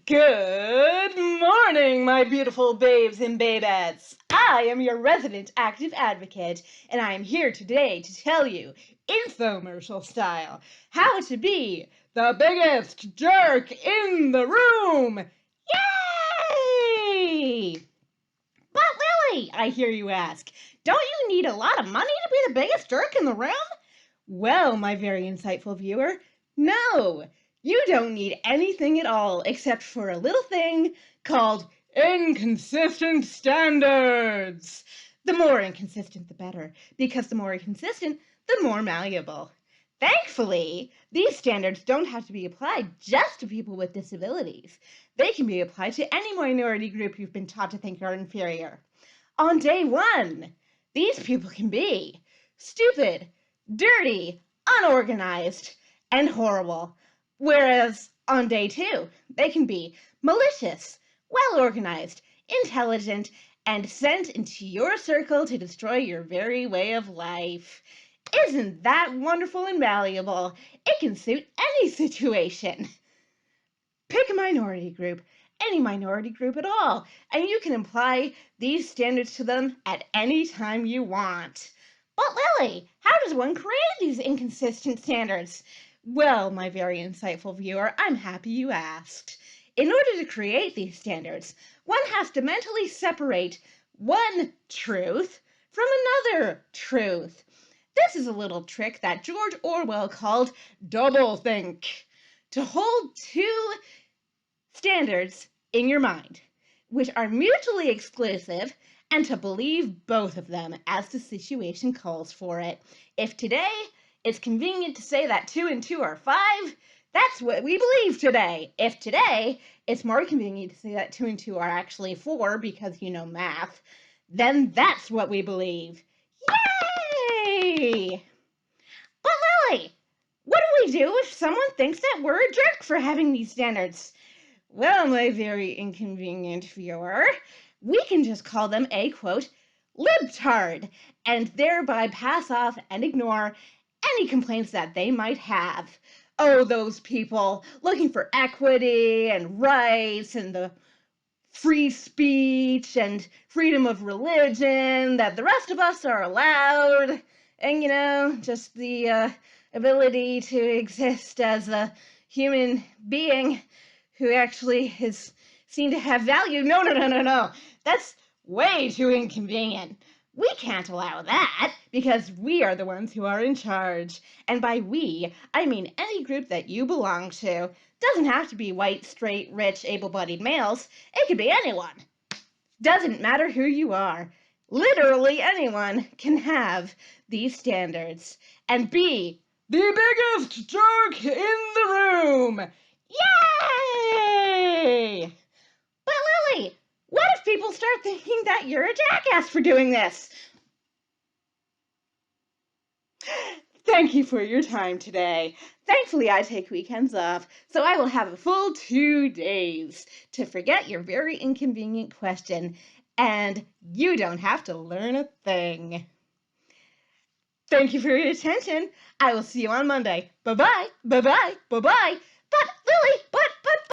Good morning, my beautiful babes and babettes. I am your resident active advocate, and I am here today to tell you, infomercial style, how to be the biggest jerk in the room. Yay! But Lily, I hear you ask, don't you need a lot of money to be the biggest jerk in the room? Well, my very insightful viewer, no, you don't need anything at all except for a little thing called inconsistent standards. The more inconsistent, the better, because the more inconsistent, the more malleable. Thankfully, these standards don't have to be applied just to people with disabilities. They can be applied to any minority group you've been taught to think are inferior. On day one, these people can be stupid, dirty, unorganized, and horrible. Whereas on day two, they can be malicious, well-organized, intelligent, and sent into your circle to destroy your very way of life. Isn't that wonderful and valuable? It can suit any situation. Pick a minority group, any minority group at all, and you can apply these standards to them at any time you want. But Lily, how does one create these inconsistent standards? Well, my very insightful viewer, I'm happy you asked. In order to create these standards, one has to mentally separate one truth from another truth. This is a little trick that George Orwell called doublethink. To hold two standards in your mind, which are mutually exclusive, and to believe both of them as the situation calls for it. If today it's convenient to say that 2 and 2 are 5, that's what we believe today. If today it's more convenient to say that 2 and 2 are actually 4 because you know math, then that's what we believe. Yay! But Lily, what do we do if someone thinks that we're a jerk for having these standards? Well, my very inconvenient viewer, we can just call them a, quote, libtard, and thereby pass off and ignore any complaints that they might have. Oh, those people looking for equity and rights and the free speech and freedom of religion that the rest of us are allowed, and, just the ability to exist as a human being who actually is seen to have value. No. That's way too inconvenient. We can't allow that because we are the ones who are in charge. And by we, I mean any group that you belong to. Doesn't have to be white, straight, rich, able-bodied males. It could be anyone. Doesn't matter who you are. Literally anyone can have these standards and be the biggest jerk in the room. Yay! But Lily, what if people start thinking that you're a jackass for doing this? Thank you for your time today. Thankfully, I take weekends off, so I will have a full 2 days to forget your very inconvenient question, and you don't have to learn a thing. Thank you for your attention. I will see you on Monday. Bye-bye, bye-bye, bye-bye. But Lily,